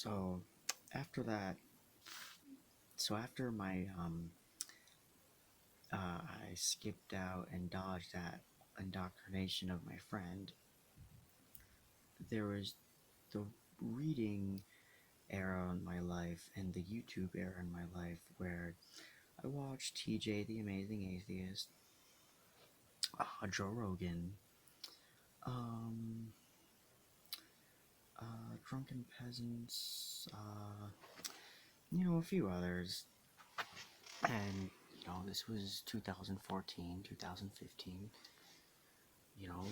So after that, after my I skipped out and dodged that indoctrination of my friend. There was the reading era in my life and the YouTube era in my life where I watched TJ the Amazing Atheist, Joe Rogan, um, Drunken Peasants, a few others. And, this was 2014, 2015, you know,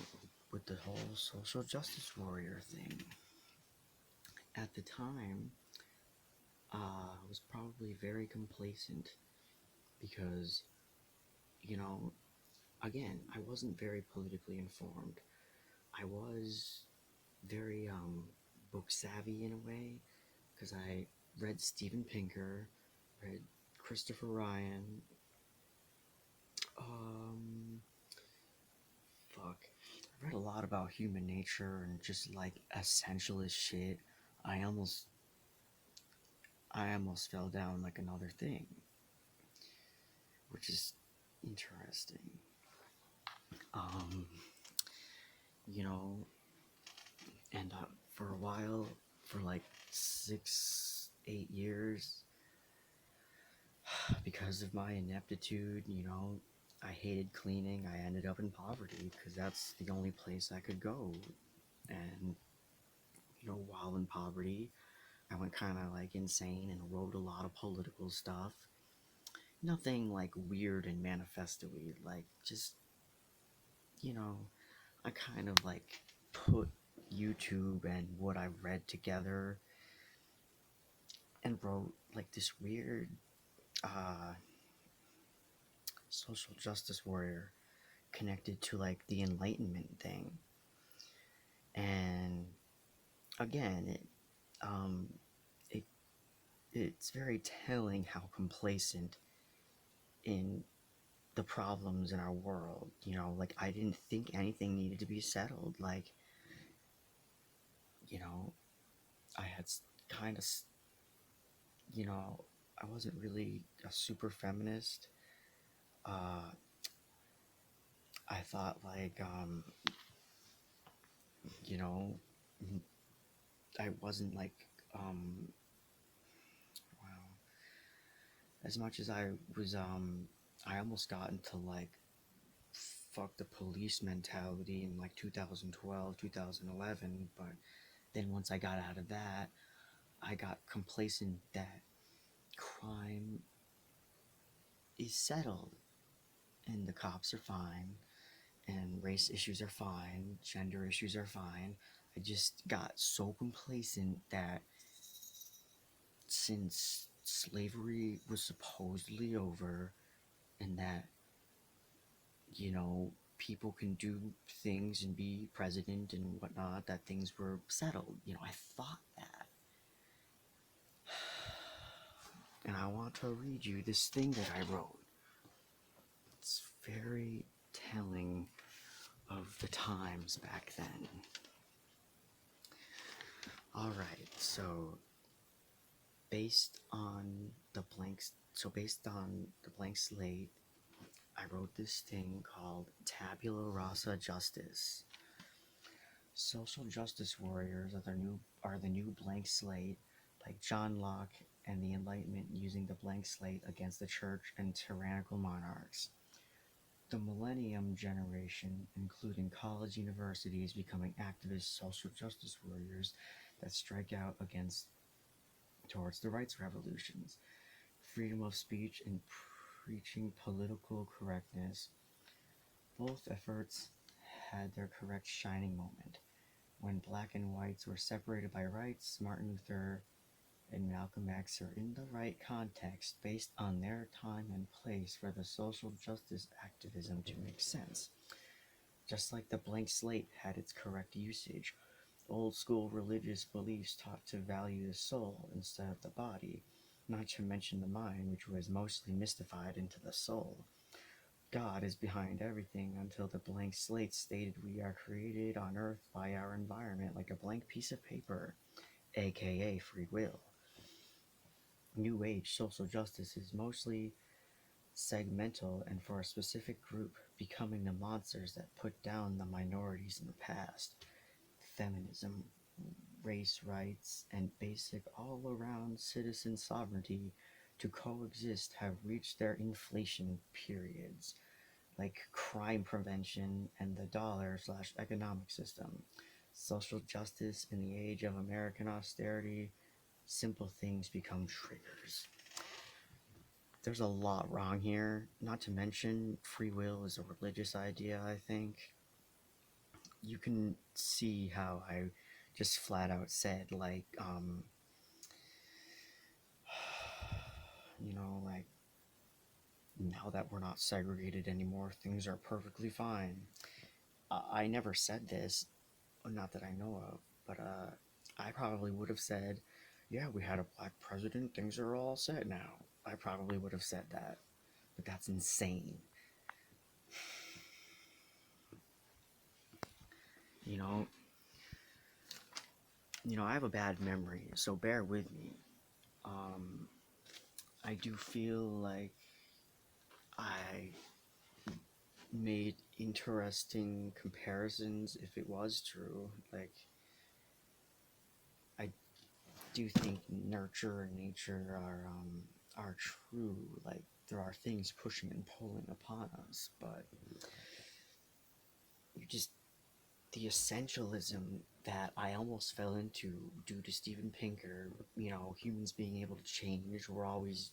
with the whole social justice warrior thing. At the time, I was probably very complacent because, you know, again, I wasn't very politically informed. I was very book savvy in a way because I read Steven Pinker, read Christopher Ryan, um, fuck. I read a lot about human nature and just like essentialist shit. I almost I almost fell down like another thing, which is interesting. Um, you know, and for a while, for like 8 years, because of my ineptitude, I hated cleaning. I ended up in poverty because that's the only place I could go. And, while in poverty, I went kind of like insane and wrote a lot of political stuff. Nothing like weird and manifesto-y, like just, you know, I kind of like put YouTube and what I read together and wrote like this weird uh, social justice warrior connected to like the Enlightenment thing. And again, um, it it's very telling how complacent in the problems in our world. Like I didn't think anything needed to be settled. Like, you know, I had kind of, you know, I wasn't really a super feminist. Uh, I thought like, you know, I wasn't like, wow, as much as I was, I almost got into like, fuck the police mentality in like 2012, 2011, but then once I got out of that, I got complacent that crime is settled and the cops are fine and race issues are fine, gender issues are fine. I just got so complacent that since slavery was supposedly over and that, people can do things and be president and whatnot, that things were settled. I thought that. And I want to read you this thing that I wrote. It's very telling of the times back then. Alright, so based on the blank slate, I wrote this thing called Tabula Rasa Justice. Social justice warriors are the new blank slate, like John Locke and the Enlightenment using the blank slate against the church and tyrannical monarchs. The millennium generation, including college universities, becoming activist social justice warriors that strike out towards the rights revolutions, freedom of speech, and preaching political correctness. Both efforts had their correct shining moment. When black and whites were separated by rights, Martin Luther and Malcolm X are in the right context based on their time and place for the social justice activism to make sense. Just like the blank slate had its correct usage, old school religious beliefs taught to value the soul instead of the body, not to mention the mind, which was mostly mystified into the soul. God is behind everything until the blank slate stated we are created on earth by our environment like a blank piece of paper. aka free will. New Age social justice is mostly segmental and for a specific group, becoming the monsters that put down the minorities in the past. Feminism, race rights, and basic all around citizen sovereignty to coexist have reached their inflation periods, like crime prevention and the dollar/slash economic system. Social justice in the age of American austerity, simple things become triggers. There's a lot wrong here. Not to mention, free will is a religious idea, I think. You can see how I just flat out said, like, like, now that we're not segregated anymore, things are perfectly fine. I never said this, not that I know of, but I probably would have said, yeah, we had a black president, things are all set now. I probably would have said that, but that's insane. You know, I have a bad memory, so bear with me. Um, I do feel like I made interesting comparisons if it was true. Like, I do think nurture and nature are true. Like, there are things pushing and pulling upon us, but you just the essentialism that I almost fell into due to Steven Pinker. Humans being able to change. We're always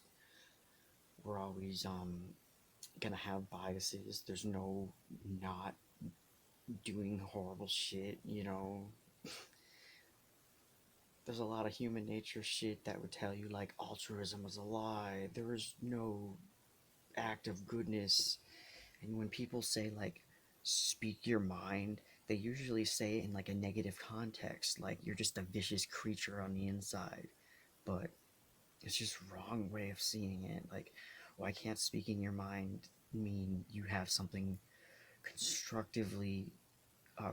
gonna have biases. There's no not doing horrible shit. There's a lot of human nature shit that would tell you like altruism is a lie. There is no act of goodness. And when people say like speak your mind, they usually say it in like a negative context, like you're just a vicious creature on the inside. But it's just wrong way of seeing it. Like, why can't speaking your mind mean you have something constructively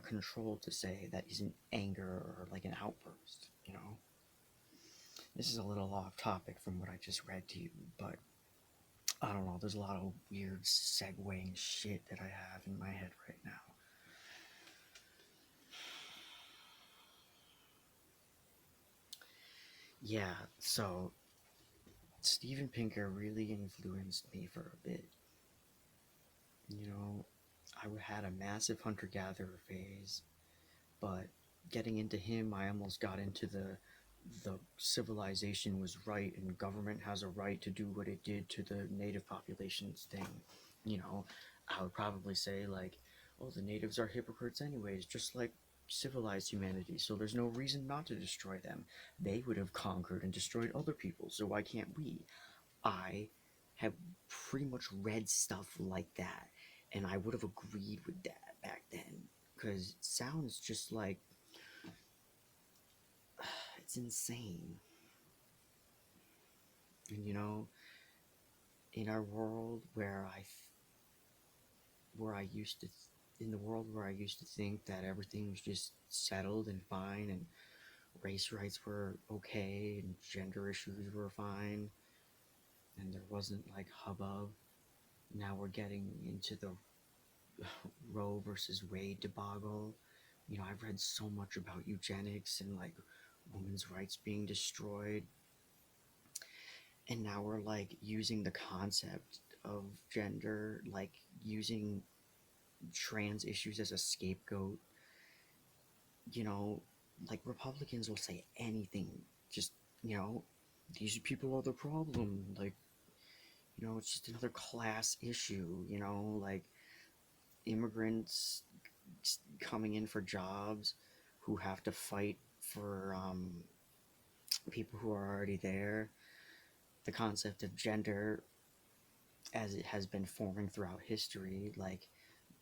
controlled to say that isn't anger or like an outburst? This is a little off topic from what I just read to you, but I don't know, there's a lot of weird segueing shit that I have in my head right now. Yeah, so Steven Pinker really influenced me for a bit. I had a massive hunter-gatherer phase, but getting into him, I almost got into the civilization was right and government has a right to do what it did to the native populations thing. I would probably say like, oh, the natives are hypocrites anyways, just like civilized humanity, so there's no reason not to destroy them. They would have conquered and destroyed other people, so why can't we? I have pretty much read stuff like that, and I would have agreed with that back then, because it sounds just like it's insane. And in our world where I used to in the world where I used to think that everything was just settled and fine and race rights were okay and gender issues were fine and there wasn't like hubbub, now we're getting into the Roe versus Wade debacle. I've read so much about eugenics and like women's rights being destroyed, and now we're like using the concept of gender, like using trans issues as a scapegoat. you know like Republicans will say anything, just you know these people are the problem, like it's just another class issue, like immigrants coming in for jobs who have to fight for people who are already there. The concept of gender as it has been forming throughout history, like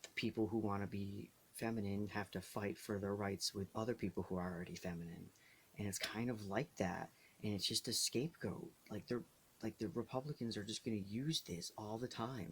the people who want to be feminine have to fight for their rights with other people who are already feminine, and it's kind of like that, and it's just a scapegoat. Like the Republicans are just going to use this all the time.